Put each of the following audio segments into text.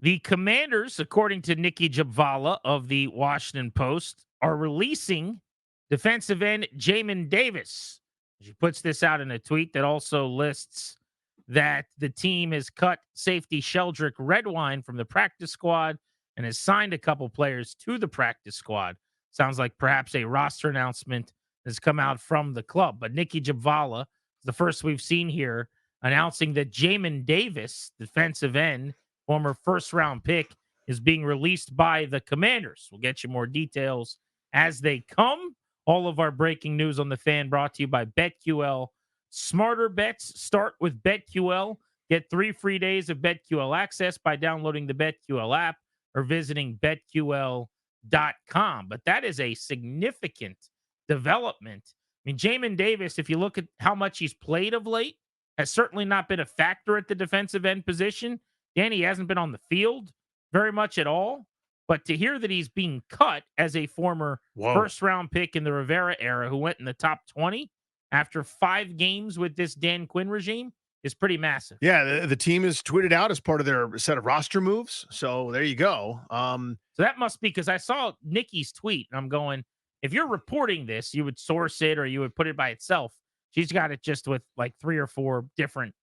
The Commanders, according to Nikki Jabvala of the Washington Post, are releasing defensive end Jamin Davis. She puts this out in a tweet that also lists that the team has cut safety Sheldrick Redwine from the practice squad and has signed a couple players to the practice squad. Sounds like perhaps a roster announcement has come out from the club. But Nikki Jabvala is the first we've seen here announcing that Jamin Davis, defensive end, former first round pick, is being released by the Commanders. We'll get you more details as they come. All of our breaking news on the Fan brought to you by BetQL. Smarter bets start with BetQL. Get 3 free days of BetQL access by downloading the BetQL app or visiting betql.com. But that is a significant development. I mean, Jamin Davis, if you look at how much he's played of late, has certainly not been a factor at the defensive end position. Danny hasn't been on the field very much at all. But to hear that he's being cut as a former first round pick in the Rivera era who went in the top 20 after 5 games with this Dan Quinn regime is pretty massive. Yeah, the team is tweeted out as part of their set of roster moves. So there you go. So that must be because I saw Nikki's tweet and I'm going, if you're reporting this, you would source it or you would put it by itself. She's got it just with like 3 or 4 different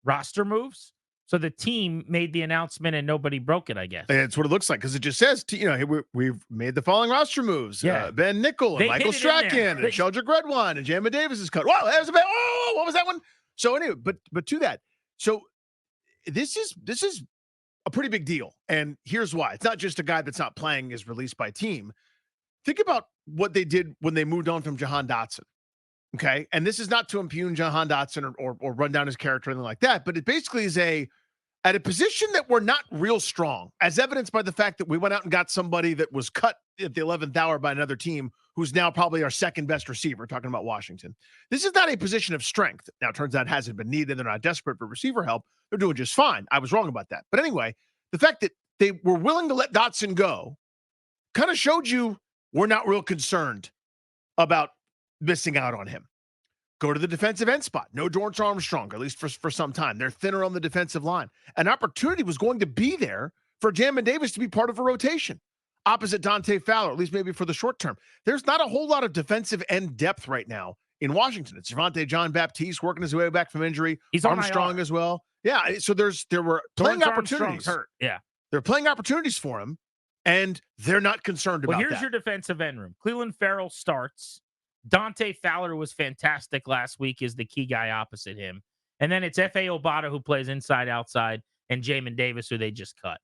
roster moves. So the team made the announcement and nobody broke it, I guess. That's what it looks like because it just says, we've made the following roster moves. Yeah. Ben Nickel and Michael Strachan and Sheldrick Redwine and Jamin Davis is cut. Wow, that was what was that one? So anyway, but to that, so this is a pretty big deal, and here's why. It's not just a guy that's not playing is released by team. Think about what they did when they moved on from Jahan Dotson. Okay, and this is not to impugn Jahan Dotson or run down his character or anything like that, but it basically is at a position that we're not real strong, as evidenced by the fact that we went out and got somebody that was cut at the 11th hour by another team who's now probably our second best receiver, talking about Washington. This is not a position of strength. Now, it turns out it hasn't been needed. They're not desperate for receiver help. They're doing just fine. I was wrong about that. But anyway, the fact that they were willing to let Dotson go kind of showed you we're not real concerned about missing out on him. Go to the defensive end spot. No Dorrance Armstrong, at least for some time. They're thinner on the defensive line. An opportunity was going to be there for Jamin Davis to be part of a rotation opposite Dante Fowler, at least maybe for the short term. There's not a whole lot of defensive end depth right now in Washington. It's Javonte John Baptiste working his way back from injury. He's Armstrong as well. Yeah, so there were playing opportunities. Hurt. Yeah. There are playing opportunities for him, and they're not concerned about that. Well, here's your defensive end room. Cleveland Farrell starts. Dante Fowler was fantastic last week as the key guy opposite him. And then it's F.A. Obata who plays inside, outside, and Jamin Davis who they just cut.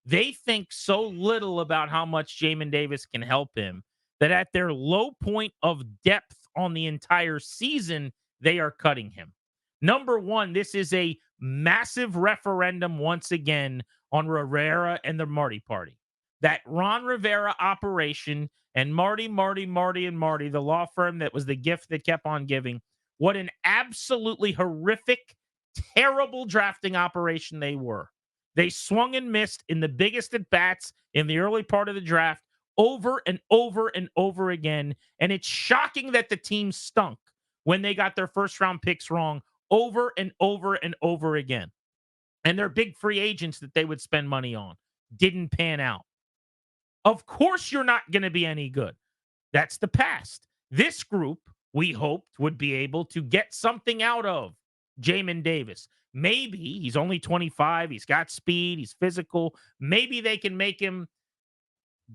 They think so little about how much Jamin Davis can help him that at their low point of depth on the entire season, they are cutting him. Number one, this is a massive referendum once again on Rivera and the Marty Party. That Ron Rivera operation and Marty, the law firm that was the gift that kept on giving, what an absolutely horrific, terrible drafting operation they were. They swung and missed in the biggest at bats in the early part of the draft over and over and over again. And it's shocking that the team stunk when they got their first round picks wrong over and over and over again. And their big free agents that they would spend money on didn't pan out. Of course, you're not going to be any good. That's the past. This group, we hoped, would be able to get something out of Jamin Davis. Maybe he's only 25. He's got speed. He's physical. Maybe they can make him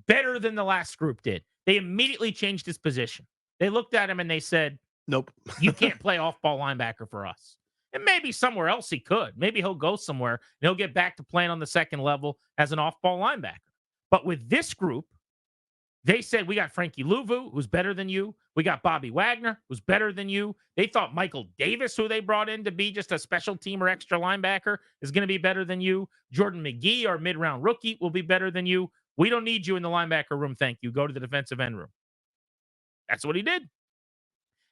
better than the last group did. They immediately changed his position. They looked at him and they said, nope, you can't play off-ball linebacker for us. And maybe somewhere else he could. Maybe he'll go somewhere and he'll get back to playing on the second level as an off-ball linebacker. But with this group, they said, we got Frankie Louvu, who's better than you. We got Bobby Wagner, who's better than you. They thought Michael Davis, who they brought in to be just a special team or extra linebacker, is going to be better than you. Jordan McGee, our mid-round rookie, will be better than you. We don't need you in the linebacker room, thank you. Go to the defensive end room. That's what he did.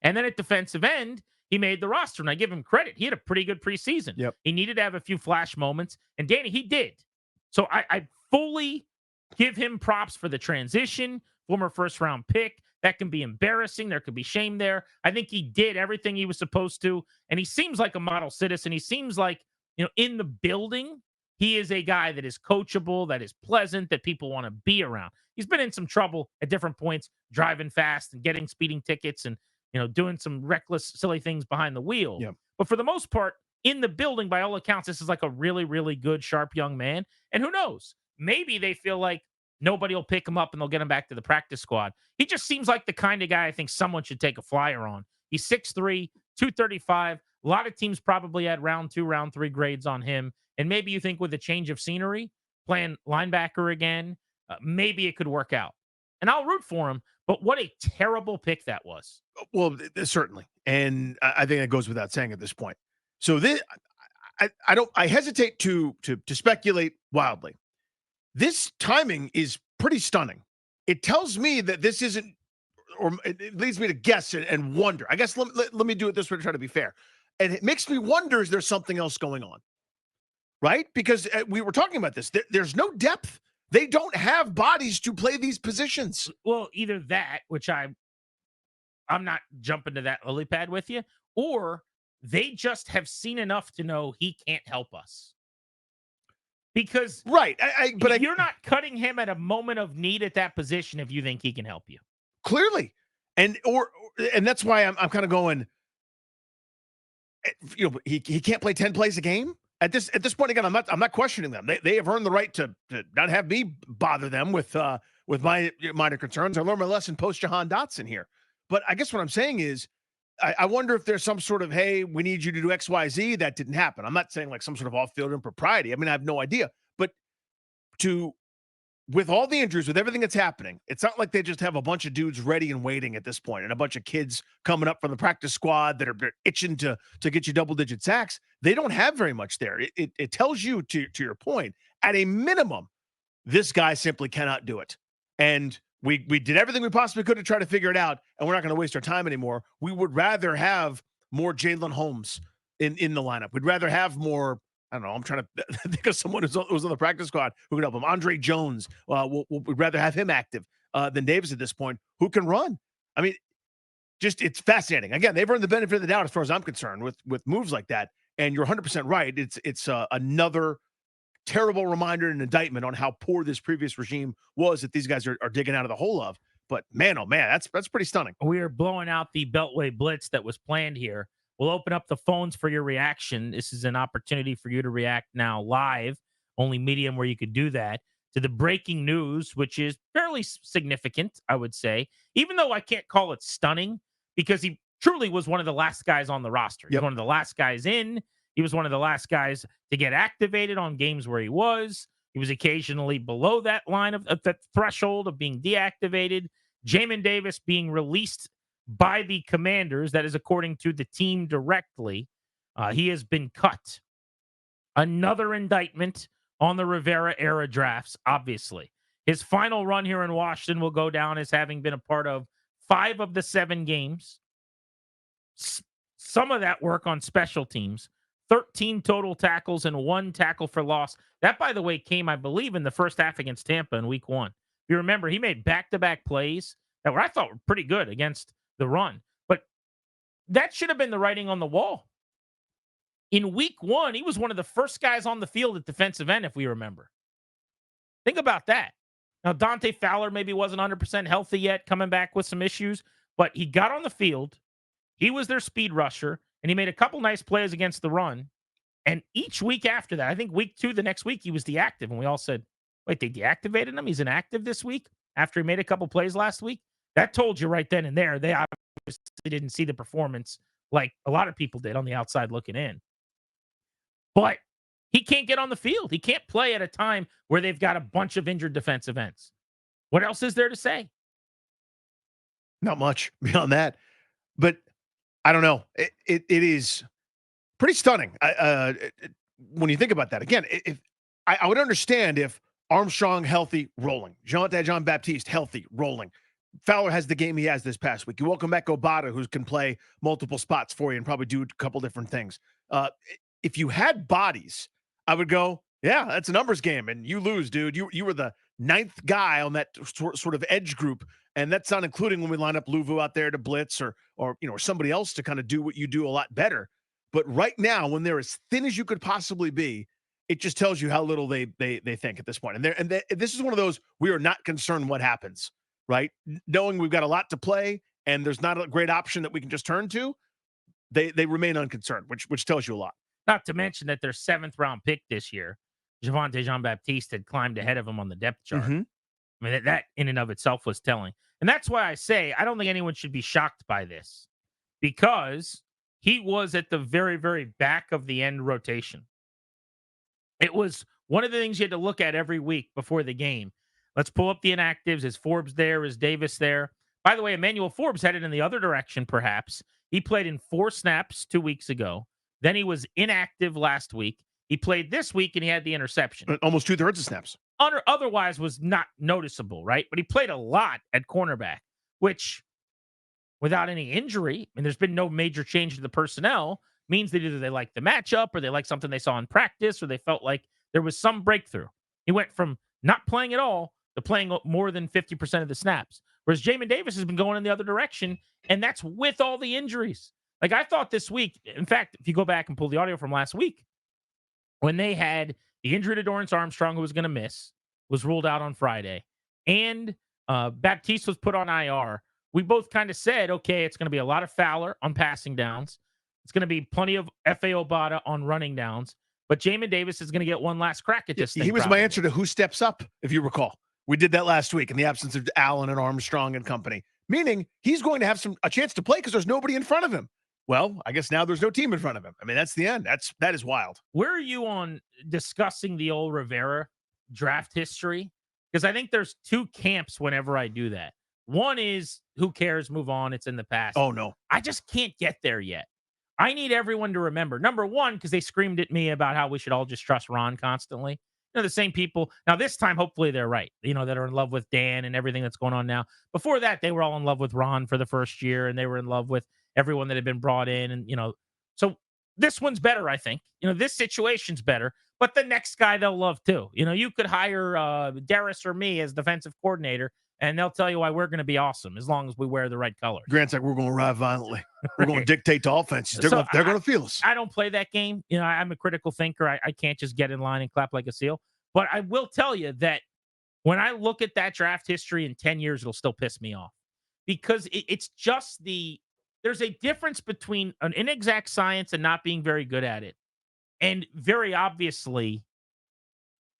And then at defensive end, he made the roster. And I give him credit. He had a pretty good preseason. Yep. He needed to have a few flash moments. And Danny, he did. So I fully give him props for the transition, former first-round pick. That can be embarrassing. There could be shame there. I think he did everything he was supposed to, and he seems like a model citizen. He seems like, in the building, He is a guy that is coachable, that is pleasant, that people want to be around. He's been in some trouble at different points, driving fast and getting speeding tickets and, doing some reckless, silly things behind the wheel. Yeah. But for the most part, in the building, by all accounts, this is like a really, really good, sharp young man. And who knows? Maybe they feel like nobody will pick him up and they'll get him back to the practice squad. He just seems like the kind of guy I think someone should take a flyer on. He's 6'3, 235. A lot of teams probably had round 2, round 3 grades on him. And maybe you think with a change of scenery, playing linebacker again, maybe it could work out. And I'll root for him. But what a terrible pick that was. Well, certainly. And I think that goes without saying at this point. So this, I hesitate to speculate wildly. This timing is pretty stunning. It tells me that this isn't, or it leads me to guess and wonder. I guess let me do it this way to try to be fair. And it makes me wonder, is there something else going on? Right? Because we were talking about this. There's no depth. They don't have bodies to play these positions. Well, either that, which I'm not jumping to that lily pad with you, or they just have seen enough to know he can't help us. Because right, but you're not cutting him at a moment of need at that position if you think he can help you. Clearly, and that's why I'm kind of going. He can't play 10 plays a game at this point. Again, I'm not questioning them. They have earned the right to not have me bother them with my minor concerns. I learned my lesson post Jahan Dotson here. But I guess what I'm saying is, I wonder if there's some sort of, hey, we need you to do X, Y, Z. That didn't happen. I'm not saying like some sort of off-field impropriety. I mean, I have no idea. But with all the injuries, with everything that's happening, it's not like they just have a bunch of dudes ready and waiting at this point, and a bunch of kids coming up from the practice squad that are itching to get you double-digit sacks. They don't have very much there. It tells you, to your point, at a minimum, this guy simply cannot do it. And we did everything we possibly could to try to figure it out, and we're not going to waste our time anymore. We would rather have more Jalen Holmes in the lineup. We'd rather have more, I don't know, I'm trying to think of someone who's on the practice squad who can help him. Andre Jones, we'd rather have him active than Davis at this point, who can run. I mean, just it's fascinating. Again, they've earned the benefit of the doubt as far as I'm concerned with moves like that. And you're 100% right. It's another terrible reminder and indictment on how poor this previous regime was that these guys are digging out of the hole of. But man, oh man, that's pretty stunning. We are blowing out the Beltway blitz that was planned here. We'll open up the phones for your reaction. This is an opportunity for you to react now live, only medium where you could do that, to the breaking news, which is fairly significant, I would say, even though I can't call it stunning because he truly was one of the last guys on the roster. He was one of the last guys in. He was one of the last guys to get activated on games where he was. He was occasionally below that line of that threshold of being deactivated. Jamin Davis being released by the Commanders. That is according to the team directly. He has been cut. Another indictment on the Rivera era drafts, obviously. His final run here in Washington will go down as having been a part of 5 of the 7 games. Some of that work on special teams. 13 total tackles and 1 tackle for loss. That, by the way, came, I believe, in the first half against Tampa in week 1. If you remember, he made back-to-back plays that I thought were pretty good against the run. But that should have been the writing on the wall. In week 1, he was one of the first guys on the field at defensive end, if we remember. Think about that. Now, Dante Fowler maybe wasn't 100% healthy yet, coming back with some issues, but he got on the field. He was their speed rusher, and he made a couple nice plays against the run. And each week after that, I think week 2, the next week, he was deactive. And we all said, wait, they deactivated him? He's inactive this week after he made a couple plays last week? That told you right then and there. They obviously didn't see the performance like a lot of people did on the outside looking in. But he can't get on the field. He can't play at a time where they've got a bunch of injured defensive ends. What else is there to say? Not much beyond that. But I don't know. It is pretty stunning when you think about that. Again, if I would understand if Armstrong healthy, rolling. Jean-Baptiste healthy, rolling. Fowler has the game he has this past week. You welcome back Obata, who can play multiple spots for you and probably do a couple different things. If you had bodies, I would go, yeah, that's a numbers game, and you lose, dude. You were the 9th guy on that sort of edge group, and that's not including when we line up Luvu out there to blitz or somebody else to kind of do what you do a lot better. But right now, when they're as thin as you could possibly be, it just tells you how little they think at this point. And this is one of those, we are not concerned what happens, right? Knowing we've got a lot to play and there's not a great option that we can just turn to, they remain unconcerned, which tells you a lot. Not to mention that their 7th round pick this year, Javonte Jean-Baptiste, had climbed ahead of him on the depth chart. Mm-hmm. I mean, that in and of itself was telling. And that's why I say I don't think anyone should be shocked by this, because he was at the very, very back of the end rotation. It was one of the things you had to look at every week before the game. Let's pull up the inactives. Is Forbes there? Is Davis there? By the way, Emmanuel Forbes headed in the other direction, perhaps. He played in 4 snaps 2 weeks ago. Then he was inactive last week. He played this week, and he had the interception. Almost 2/3 of snaps. Otherwise was not noticeable, right? But he played a lot at cornerback, which, without any injury, and there's been no major change to the personnel, means that either they like the matchup or they like something they saw in practice or they felt like there was some breakthrough. He went from not playing at all to playing more than 50% of the snaps. Whereas Jamin Davis has been going in the other direction, and that's with all the injuries. Like, I thought this week, in fact, if you go back and pull the audio from last week, when they had the injury to Dorrance Armstrong, who was going to miss, was ruled out on Friday, and Baptiste was put on IR, we both kind of said, okay, it's going to be a lot of Fowler on passing downs. It's going to be plenty of F.A. Obata on running downs. But Jamin Davis is going to get one last crack at this thing. He was probably my answer to who steps up, if you recall. We did that last week in the absence of Allen and Armstrong and company, meaning he's going to have a chance to play because there's nobody in front of him. Well, I guess now there's no team in front of him. I mean, that's the end. That is wild. Where are you on discussing the old Rivera draft history? Because I think there's 2 camps whenever I do that. One is, who cares, move on, it's in the past. Oh, no. I just can't get there yet. I need everyone to remember, number one, because they screamed at me about how we should all just trust Ron constantly. You know, the same people. Now, this time, hopefully they're right, that are in love with Dan and everything that's going on now. Before that, they were all in love with Ron for the first year, and they were in love with everyone that had been brought in. And, so this one's better, I think. This situation's better, but the next guy they'll love too. You could hire Darius or me as defensive coordinator, and they'll tell you why we're going to be awesome as long as we wear the right colors. Grant's like, we're going to ride violently. We're going to dictate to offenses. They're going to feel us. I don't play that game. I'm a critical thinker. I can't just get in line and clap like a seal. But I will tell you that when I look at that draft history in 10 years, it'll still piss me off. Because it's just there's a difference between an inexact science and not being very good at it, and very obviously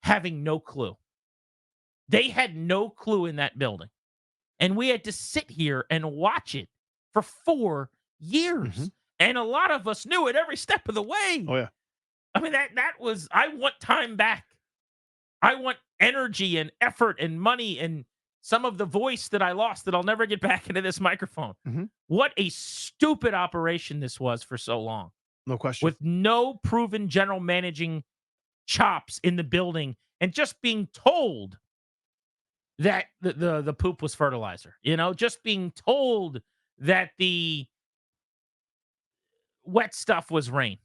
having no clue. They had no clue in that building. And we had to sit here and watch it for 4 years. Mm-hmm. And a lot of us knew it every step of the way. Oh, yeah. I mean, that was, I want time back. I want energy and effort and money and some of the voice that I lost that I'll never get back into this microphone. Mm-hmm. What a stupid operation this was for so long. No question. With no proven general managing chops in the building and just being told that the poop was fertilizer, just being told that the wet stuff was rain.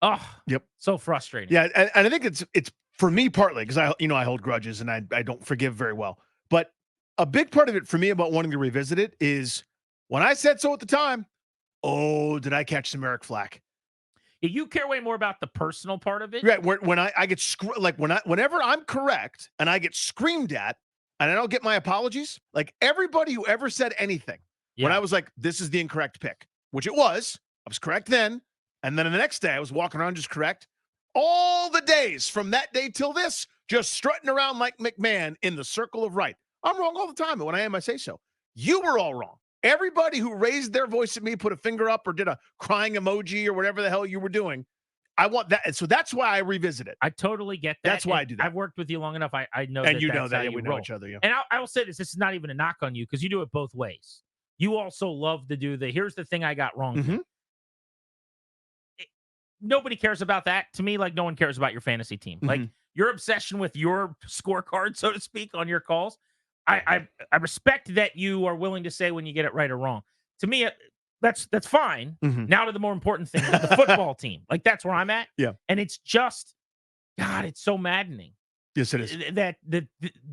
Oh, yep. So frustrating. Yeah. And I think it's for me partly because I hold grudges and I don't forgive very well, but a big part of it for me about wanting to revisit it is when I said so at the time, oh, did I catch some Eric flack? You care way more about the personal part of it. Right. When I get whenever I'm correct and I get screamed at and I don't get my apologies, like everybody who ever said anything, when I was like, this is the incorrect pick, which it was, I was correct then. And then the next day I was walking around just correct. All the days from that day till this, just strutting around like McMahon in the circle of right. I'm wrong all the time. But when I am, I say so. You were all wrong. Everybody who raised their voice at me, put a finger up or did a crying emoji or whatever the hell you were doing, I want that. And so that's why I revisit it. I totally get that. That's why I do that. I've worked with you long enough. I know and that you that's know that how yeah, you we roll. know each other. Yeah. And I will say this is not even a knock on you because you do it both ways. You also love to do here's the thing I got wrong. Mm-hmm. Nobody cares about that. To me, like no one cares about your fantasy team. Mm-hmm. Like your obsession with your scorecard, so to speak, on your calls. I respect that you are willing to say when you get it right or wrong. To me, that's fine. Mm-hmm. Now to the more important thing, the football team. Like that's where I'm at. Yeah. And it's just, God, it's so maddening. Yes, it is.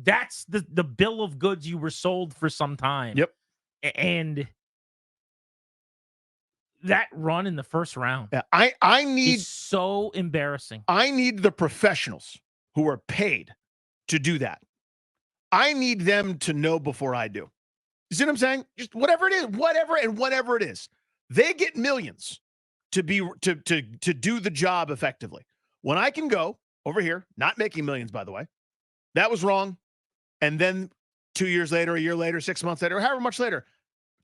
That's the bill of goods you were sold for some time. Yep. And that run in the first round. Yeah, I need so embarrassing. I need the professionals who are paid to do that. I need them to know before I do. You see what I'm saying? Just whatever it is, whatever it is. They get millions to do the job effectively. When I can go over here, not making millions, by the way, that was wrong. And then 2 years later, a year later, 6 months later, however much later,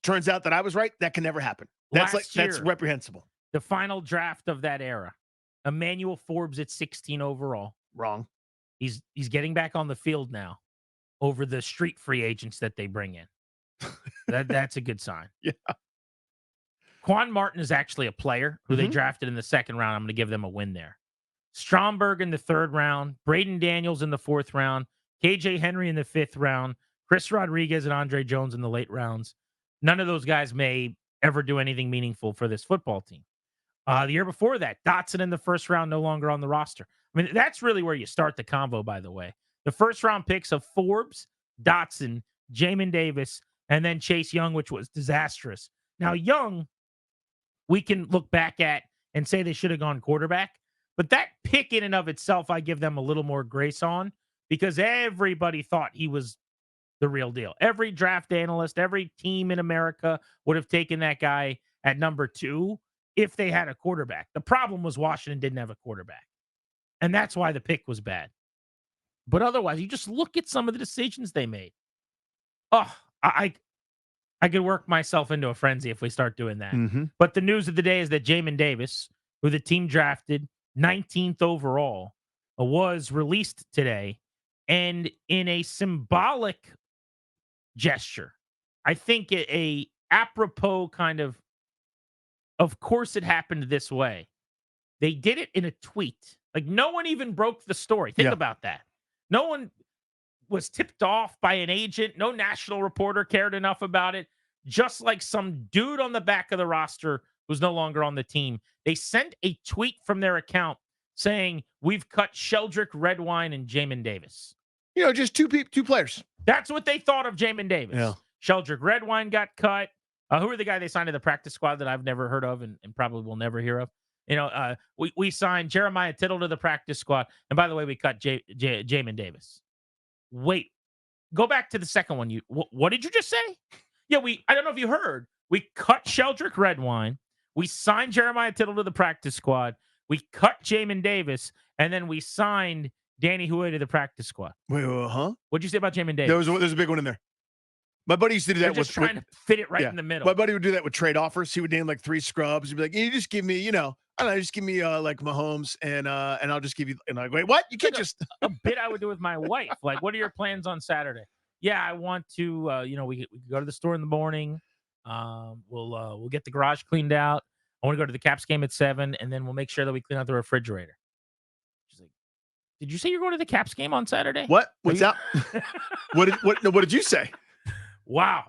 turns out that I was right. That can never happen. That's reprehensible. The final draft of that era. Emmanuel Forbes at 16 overall. Wrong. He's getting back on the field now over the street free agents that they bring in. That's a good sign. Yeah. Quan Martin is actually a player who they drafted in the second round. I'm going to give them a win there. Stromberg in the third round. Braden Daniels in the fourth round. KJ Henry in the fifth round. Chris Rodriguez and Andre Jones in the late rounds. None of those guys may ever do anything meaningful for this football team. The year before that, Dotson in the first round, no longer on the roster. I mean, that's really where you start the convo, by the way. The first round picks of Forbes, Dotson, Jamin Davis, and then Chase Young, which was disastrous. Now, Young, we can look back at and say they should have gone quarterback. But that pick in and of itself, I give them a little more grace on because everybody thought he was the real deal. Every draft analyst, every team in America would have taken that guy at number 2 if they had a quarterback. The problem was Washington didn't have a quarterback. And that's why the pick was bad. But otherwise, you just look at some of the decisions they made. Oh, I could work myself into a frenzy if we start doing that. But the news of the day is that Jamin Davis, who the team drafted 19th overall, was released today. And in a symbolic gesture, I think a apropos kind of course it happened this way. They did it in a tweet. Like, no one even broke the story. Think about that. No one was tipped off by an agent. No national reporter cared enough about it. Just like some dude on the back of the roster who's no longer on the team. They sent a tweet from their account saying, "We've cut Sheldrick Redwine and Jamin Davis." You know, just two players. That's what they thought of Jamin Davis. Yeah. Sheldrick Redwine got cut. Who are the guy they signed to the practice squad that I've never heard of and probably will never hear of? You know, we signed Jeremiah Tittle to the practice squad. And by the way, we cut Jamin Davis. Wait, go back to the second one. What did you just say? Yeah, I don't know if you heard. We cut Sheldrick Redwine. We signed Jeremiah Tittle to the practice squad. We cut Jamin Davis. And then we signed Danny Huey to the practice squad. Wait, huh? What'd you say about Jamin Davis? There's a big one in there. My buddy used to do that. They're just trying to fit it right in the middle. My buddy would do that with trade offers. He would name like 3 scrubs. He'd be like, "You just give me, I don't know, just give me like Mahomes, and I'll just give you." And I go, "Wait, what? You can't just." A bit I would do with my wife. Like, what are your plans on Saturday? Yeah, I want to. We could go to the store in the morning. We'll get the garage cleaned out. I want to go to the Caps game at 7, and then we'll make sure that we clean out the refrigerator. She's like, "Did you say you're going to the Caps game on Saturday?" What? What's that? What did you say? Wow.